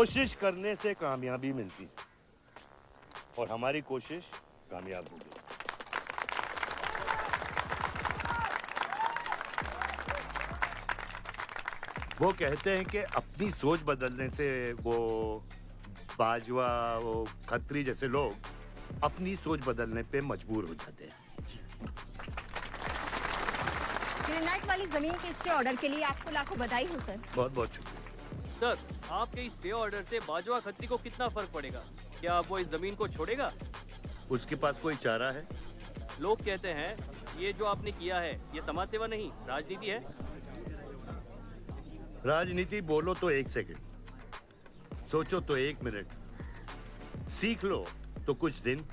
कोशिश करने से कामयाबी मिलती है और हमारी कोशिश कामयाब हो गई। वो कहते हैं कि अपनी सोच बदलने से वो बाजवा, वो खत्री जैसे लोग अपनी सोच बदलने पे मजबूर हो जाते हैं। ग्रेनाइट वाली जमीन के स्टे ऑर्डर के लिए आपको लाखों बधाई हो सर। बहुत बहुत शुक्रिया। सर, आपके इस स्टे ऑर्डर से बाजवा खत्री को कितना फर्क पड़ेगा? क्या वो इस जमीन को छोड़ेगा? उसके पास कोई चारा है? लोग कहते हैं ये जो आपने किया है ये समाज सेवा नहीं राजनीति है। राजनीति बोलो तो 1 सेकंड, सोचो तो 1 मिनट, सीख लो तो कुछ दिन,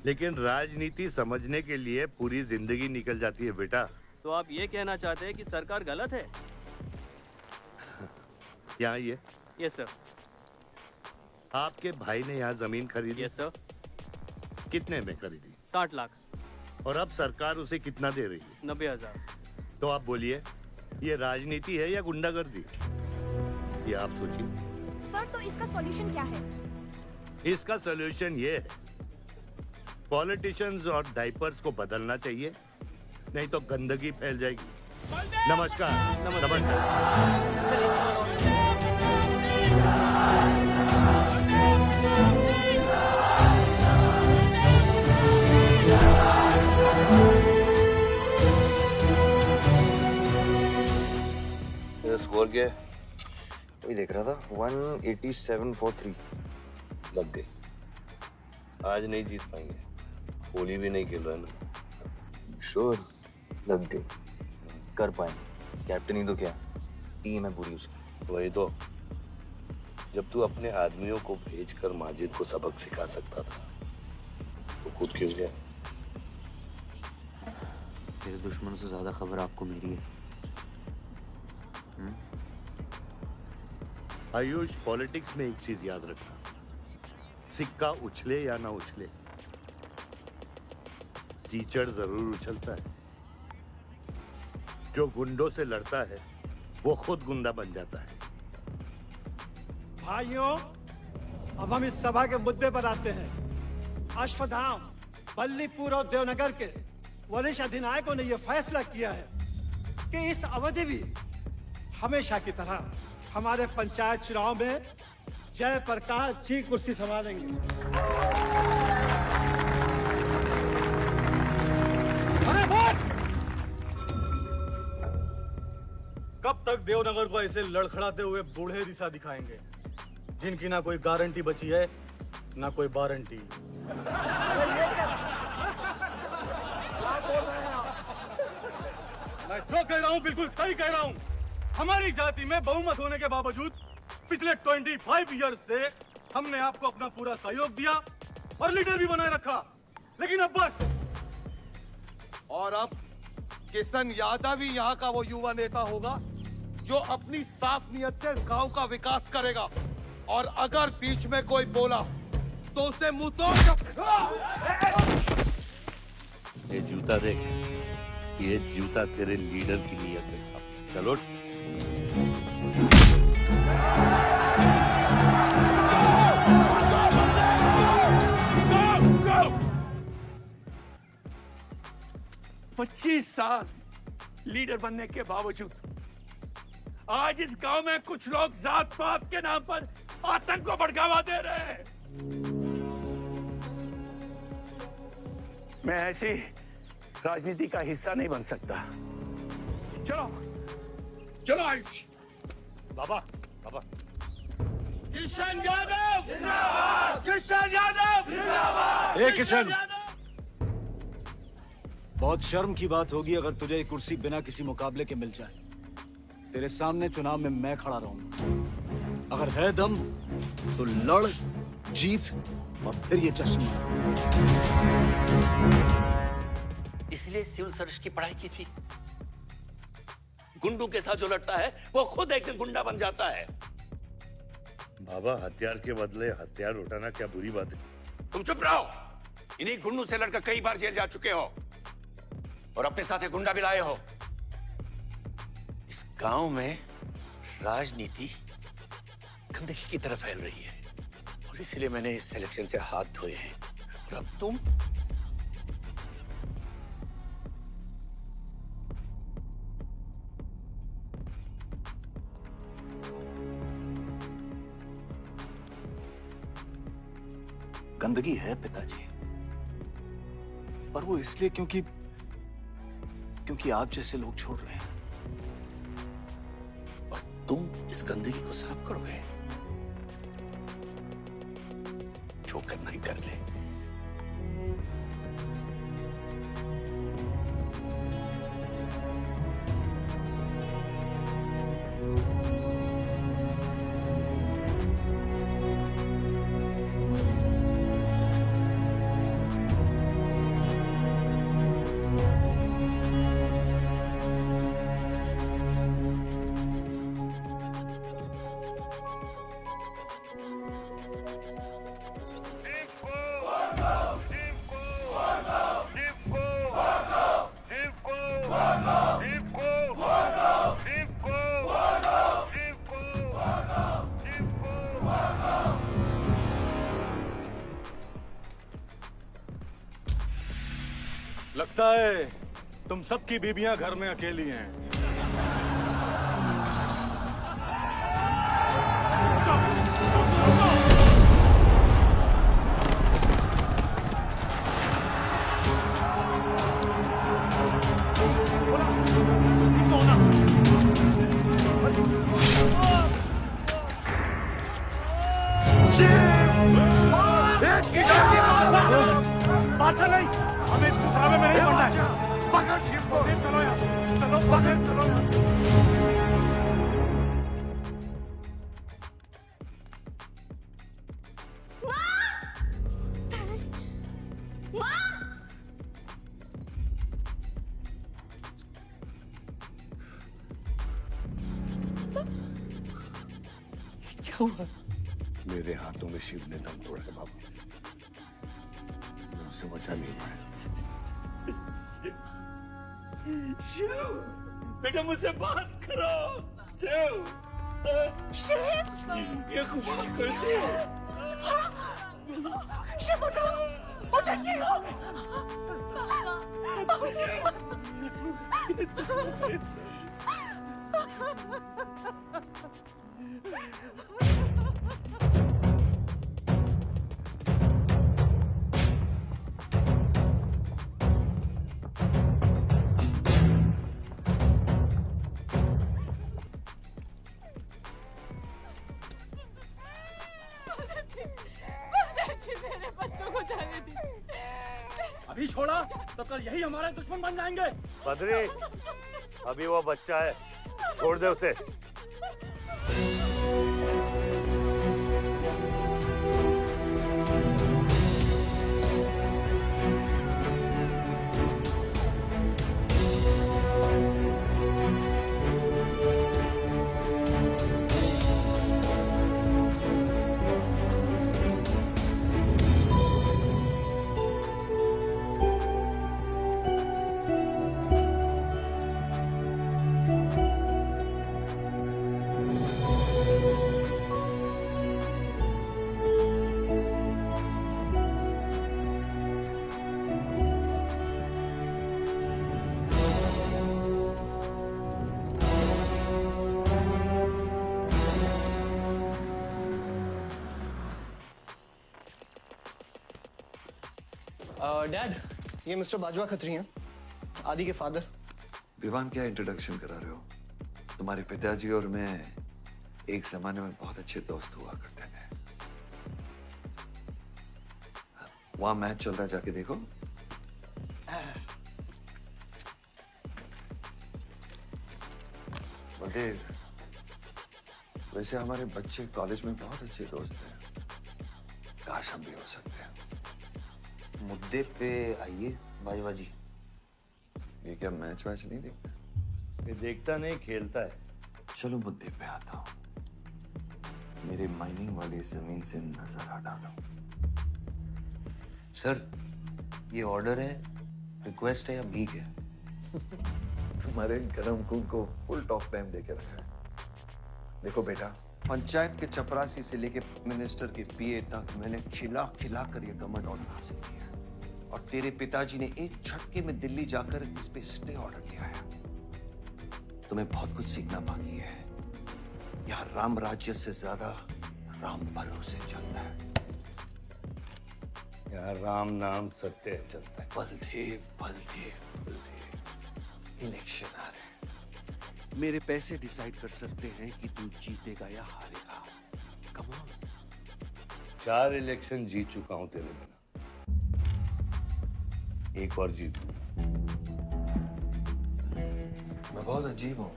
लेकिन राजनीति समझने के लिए पूरी जिंदगी निकल जाती है बेटा। तो आप ये कहना चाहते हैं कि सरकार गलत है? यहाँ ये यस सर। आपके भाई ने यहाँ जमीन खरीदी? Yes sir. कितने में खरीदी? 60 लाख। और अब सरकार उसे कितना दे रही है? 90,000। तो आप बोलिए, ये राजनीति है या गुंडागर्दी? ये आप सोचिए। सर, तो इसका सॉल्यूशन क्या है? इसका सॉल्यूशन ये है, पॉलिटिशियंस और डाइपर्स को बदलना चाहिए, नहीं तो गंदगी फैल जाएगी। नमस्कार। नमस्कार। स्कोर क्या है? वही देख रहा था, 187 for 3 लग गई। आज नहीं जीत पाएंगे, होली भी नहीं खेल रहा ना। श्योर लग गई, कर पाए। कैप्टन ही तो क्या, टीम है पूरी उसकी। वही तो, जब तू अपने आदमियों को भेजकर माजिद को सबक सिखा सकता था तो खुद क्यों गया? मेरे दुश्मनों से ज्यादा खबर आपको मेरी है। आयुष, पॉलिटिक्स में एक चीज याद रखना, सिक्का उछले या ना उछले, कीचड़ जरूर उछलता है। जो गुंडों से लड़ता है वो खुद गुंडा बन जाता है। भाइयों, अब हम इस सभा के मुद्दे पर आते हैं। अश्वत्थाम, बल्लीपुर और देवनगर के वरिष्ठ अधिनायकों ने यह फैसला किया है कि इस अवधि भी हमेशा की तरह हमारे पंचायत चुनाव में जयप्रकाश जी कुर्सी संभालेंगे। अरे बस! कब तक देवनगर को ऐसे लड़खड़ाते हुए बूढ़े दिशा दिखाएंगे, जिनकी ना कोई गारंटी बची है ना कोई वारंटी? मैं जो कह रहा हूँ बिल्कुल सही कह रहा हूँ। हमारी जाति में बहुमत होने के बावजूद पिछले 25 ईयर्स से हमने आपको अपना पूरा सहयोग दिया और लीडर भी बनाए रखा, लेकिन अब बस। और अब किशन यादव ही यहाँ का वो युवा नेता होगा जो अपनी साफ नियत से इस गांव का विकास करेगा, और अगर बीच में कोई बोला तो उसे मुंह तोड़। ये जूता देख, ये जूता तेरे लीडर की नियत से साफ। चलो पच्चीस साल लीडर बनने के बावजूद आज इस गांव में कुछ लोग जात पात के नाम पर आतंक को बढ़ावा दे रहे हैं। मैं ऐसी राजनीति का हिस्सा नहीं बन सकता। चलो चलो आयुष। बाबा, बाबा। किशन यादव जिंदाबाद! किशन यादव जिंदाबाद! ए किशन, बहुत शर्म की बात होगी अगर तुझे ये कुर्सी बिना किसी मुकाबले के मिल जाए। तेरे सामने चुनाव में मैं खड़ा रहूंगा। अगर है दम तो लड़, जीत और फिर ये जश्न। इसलिए सिविल सर्विस की पढ़ाई की थी। गुंडों के साथ जो लड़ता है वो खुद एक दिन गुंडा बन जाता है। बाबा, हथियार के बदले हथियार उठाना क्या बुरी बात है? तुम चुप रहो। इन्हीं गुंडों से लड़कर कई बार जेल जा चुके हो और अपने साथ एक गुंडा भी लाए हो। इस गांव में राजनीति गंदगी की तरफ फैल रही है और इसलिए मैंने इस सिलेक्शन से हाथ धोए हैं। और अब तुम गंदगी है पिताजी, पर वो इसलिए क्योंकि आप जैसे लोग छोड़ रहे हैं। और तुम इस गंदगी को साफ करोगे? जो करना ही कर ले। लगता है तुम सबकी बीबियां घर में अकेली हैं। बादशाह नहीं, हमें इस मुकाबले में नहीं पड़ना है। पकड़ शिव को, चलो यार, चलो पकड़, चलो यार। क्या हुआ? मेरे हाथों में शिव ने दम तोड़ा है बाबू। मैं उसे बचा नहीं पाया। शिव, बेटा मुझसे बात करो। शिव, ये खुशी कैसे है? शिव उठो, उठो शिव। मेरे बच्चों को जाने दी। अभी छोड़ा तो कल यही हमारे दुश्मन बन जाएंगे। बद्री, अभी वो बच्चा है, छोड़ दे उसे। डैड, ये मिस्टर बाजवा खत्री हैं, आदि के फादर। विवान, क्या इंट्रोडक्शन करा रहे हो? तुम्हारे पिताजी और मैं एक जमाने में बहुत अच्छे दोस्त हुआ करते थे। वहां मैच चल रहा, जाके देखो। बलदेव, वैसे हमारे बच्चे कॉलेज में बहुत अच्छे दोस्त हैं। काश हम भी हो सकते हैं। मुद्दे पे आइए बाजवा जी। ये क्या मैच वैच नहीं देखता? ये देखता नहीं, खेलता है। चलो मुद्दे पे आता हूँ। मेरे माइनिंग वाली जमीन से नजर हटा दो। सर, ये ऑर्डर है, रिक्वेस्ट है या भीख है? तुम्हारे गरम खून को फुल टॉक टाइम देके रखा है। देखो बेटा, पंचायत के चपरासी से लेके मिनिस्टर के पीए तक मैंने खिला खिला कर ये गवर्नमेंट ऑर्डर हासिल किया और तेरे पिताजी ने एक झटके में दिल्ली जाकर इस पे स्टे ऑर्डर ले आया। तुम्हें बहुत कुछ सीखना बाकी है। यहाँ राम राज्य से ज्यादा राम भरोसे चलता है। यहाँ राम नाम सत्य चलता है। बलदेव बलदेव बलदेव, इलेक्शन आ रहे हैं। मेरे पैसे डिसाइड कर सकते हैं कि तू जीतेगा या हारेगा। Come on. 4 इलेक्शन जीत चुका हूं तेरे बिना, एक और जीतूं। मैं बहुत अजीब हूँ।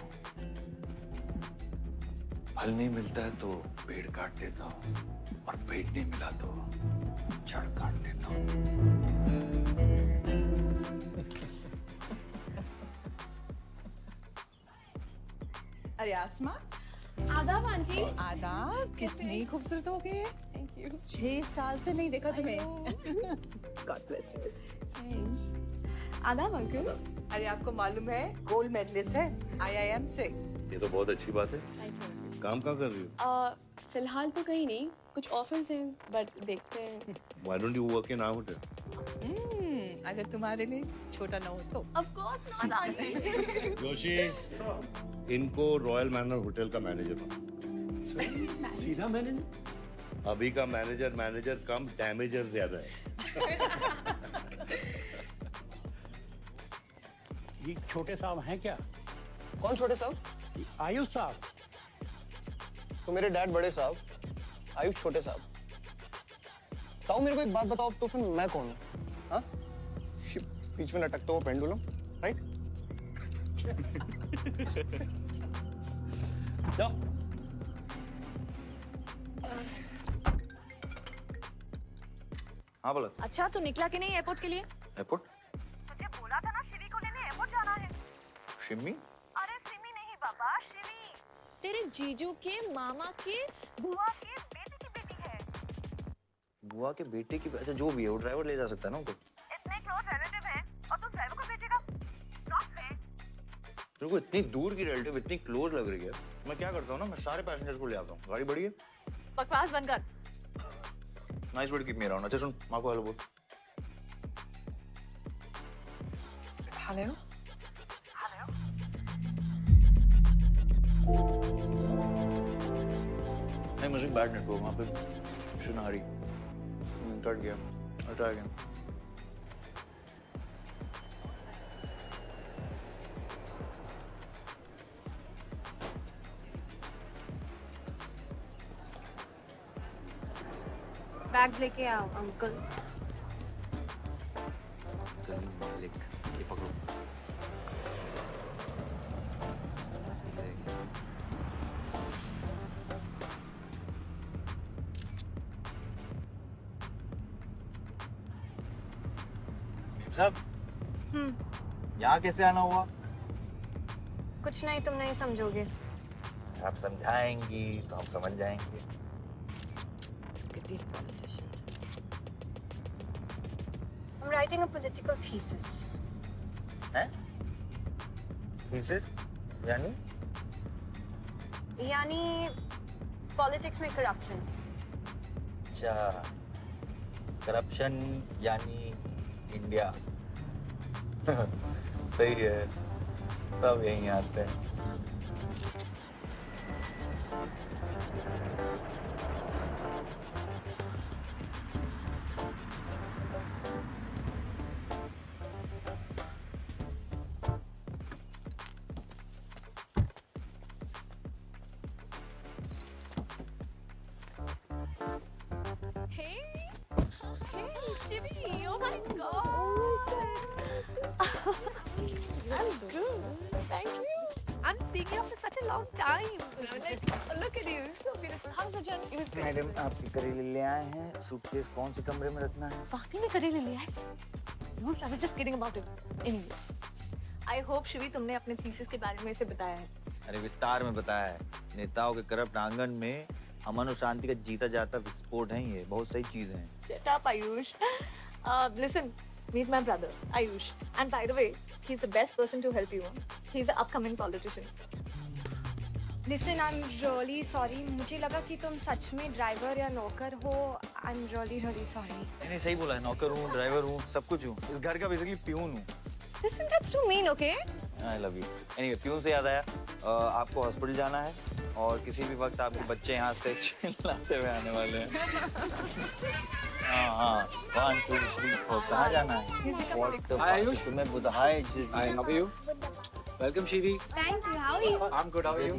फल नहीं मिलता है तो पेड़ काट देता हूँ और पेड़ नहीं मिला तो जड़ काट देता हूँ। अरे आसमा, आदाब आंटी। आदाब। कितनी खूबसूरत हो गई है। Thank you. 6 साल से नहीं देखा तुम्हें। God bless you. आदाब अंकल। अरे आपको मालूम है गोल्ड मेडलिस्ट है IIM से। ये तो बहुत अच्छी बात है। काम कहाँ कर रही हो? फिलहाल तो कहीं नहीं, कुछ ऑफर्स हैं बट देखते हैं। Why don't you work in our hotel? अगर तुम्हारे लिए छोटा ना हो तो। Of course not aunty. Joshi, इनको रॉयल मैनर होटल का मैनेजर बना। सीधा मैंने अभी का मैनेजर कम, डैमेजर ज्यादा है। ये छोटे साहब हैं क्या? कौन छोटे साहब? आयुष साहब। तो मेरे डैड बड़े साहब, आयुष छोटे साहब। ताऊ मेरे को एक बात बताओ, तो फिर मैं कौन हूँ? हाँ? ये बीच में लटकता हुआ पेंडुलम, राइट? जाओ। हाँ बोला। अच्छा तो निकला कि नहीं एयरपोर्ट के लिए? एयरपोर्ट? मुझे बोला था ना शिवी को लेने एयरपोर्ट जाना है। शिमी? अरे सिमी नहीं बाबा, शिवी तेरे जीजू के मामा के बुआ के बेटे की बेटी है। बुआ के बेटे की? अच्छा जो भी है वो ड्राइवर ले जा सकता है ना उनको। इतने क्लोज रिलेटिव हैं और तुम ड्राइवर को भेजेगा? Not fair। तेरे को इतनी दूर की रिलेटिव इतनी क्लोज लग रही है। मैं क्या करता हूँ ना, मैं सारे पैसेंजर्स को ले आता हूँ। गाड़ी बड़ी है। बकवास बंद कर। Nice word, keep me around. अच्छा सुन, माँ को हेलो बोल। हेलो। नहीं मुझे बैड नेटवर्क वहाँ पे। सुनारी कट गया। हटा गया। बैग लेके आओ अंकल। गली मालिक, ये पकड़ो। ये रह गया। सब यहाँ कैसे आना हुआ? कुछ नहीं, तुम नहीं समझोगे। आप समझाएंगी तो हम समझ जाएंगे। I'm writing a political thesis. हैं? Thesis? यानी? यानी पॉलिटिक्स में करप्शन। अच्छा, करप्शन यानी इंडिया। सही है, सब यहीं आते हैं। Shivi, oh my god! That's good. Thank you. I'm seeing you after such a long time. Look at you, so beautiful. How's the journey? It was good. Madam आपके करेले ले आए हैं। सूटकेस कौन से कमरे में रखना है? वाकई में करेले लिया है? No, I was just kidding about it. Anyways, I hope Shivi तुमने अपने थीसिस के बारे में इसे बताया है। अरे विस्तार में बताया है। नेताओं के करप्ट आंगन में अमन और शांति का जीता जाता विस्फोट है ये। बहुत सही चीजें हैं। Shut up, Ayush. Listen, meet my brother, Ayush. And by the way, he's the best person to help you. He's an upcoming politician. Listen I am really sorry, मुझे लगा कि तुम सच में ड्राइवर या नौकर हो। I am really really sorry. मैंने सही बोला है, नौकर हूँ, ड्राइवर हूँ, सब कुछ हूँ। इस घर का बेसिकली प्यून हूँ। Listen that's too mean, okay? I love you. Anyway, peon से याद आया, आपको हॉस्पिटल जाना है और किसी भी वक्त आपके बच्चे यहाँ से चिल्लाते हुए आने वाले हैं। हाँ, 1 2 3 4 कहाँ जाना है? Hi, आयुष। तुम्हें बुधा। Hi Hi, how are you? Welcome, Shivi. Thank you, how are you? I'm good. How are you?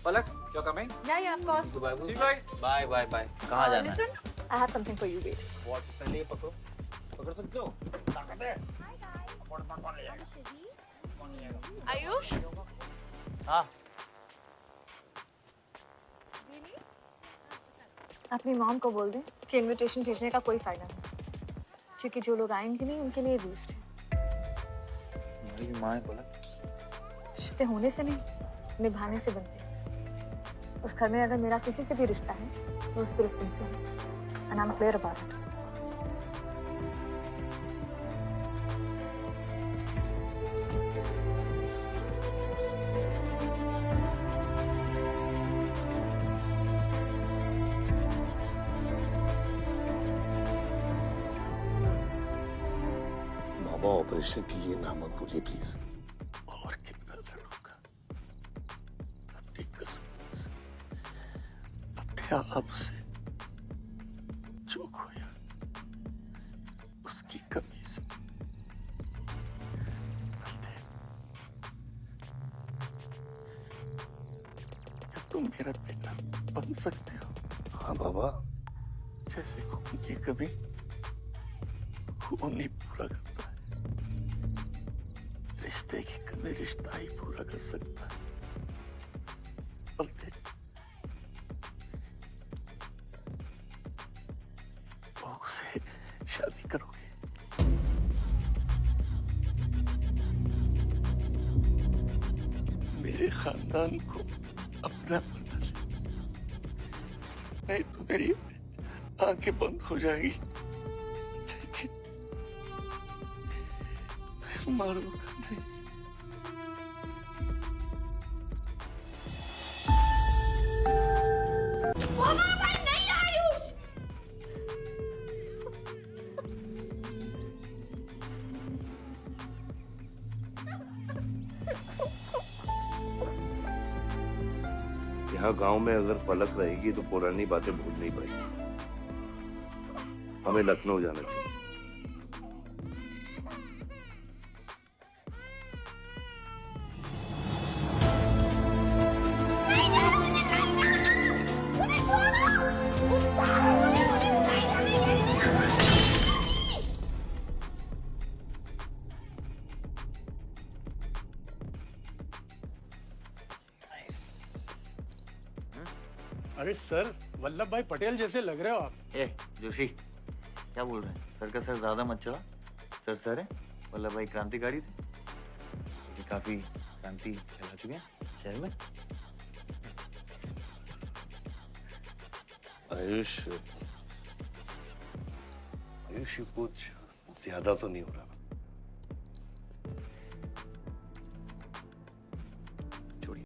Palak, you're coming? या of course. See you guys. Bye bye bye. कहाँ जाना है? Listen, I have something for you, wait. What? पहले ये पकड़ो, पकड़ सकते हो? ताकत है? कौन ले जाएगा? कौन ले जाएगा? आयुष, हाँ। अपनी मॉम को बोल दे कि इनविटेशन भेजने का कोई फायदा नहीं, क्योंकि जो लोग आएंगे नहीं उनके लिए वेस्ट है। मेरी माँ है बोला। रिश्ते होने से नहीं, निभाने से बनते हैं। उस घर में अगर मेरा किसी से भी रिश्ता है तो वो सिर्फ तुमसे है। And I am clear about it. Baba operation की ये ना मत बोलिए प्लीज। और कितना लड़ूंगा अपनी किस्मत से, अपने आप से। जो खोया उसकी कमी से। क्या तुम मेरा बेटा बन सकते हो? हाँ बाबा, जैसे खून की कमी खून नहीं पूरा करता है, रिश्ते की कमी रिश्ता ही पूरा कर सकता है। बल्कि बहू से शादी करोगे? मेरे खानदान को अपना बना ले, नहीं तो मेरी आंखें बंद हो जाएगी। मारूंगा नहीं। वो हमारा भाई नहीं है, आयुष। यहाँ गांव में अगर पलक रहेगी तो पुरानी बातें भूल नहीं पाएगी। हमें लखनऊ जाना चाहिए। अरे सर, वल्लभ भाई पटेल जैसे लग रहे हो आप। ए जोशी, क्या बोल रहे हैं? सर का सर ज्यादा मत चढ़ा। सर है, वल्लभ भाई क्रांतिकारी थे, ये काफी क्रांति चला चुके हैं शहर में। आयुष, आयुष कुछ ज्यादा तो नहीं हो रहा?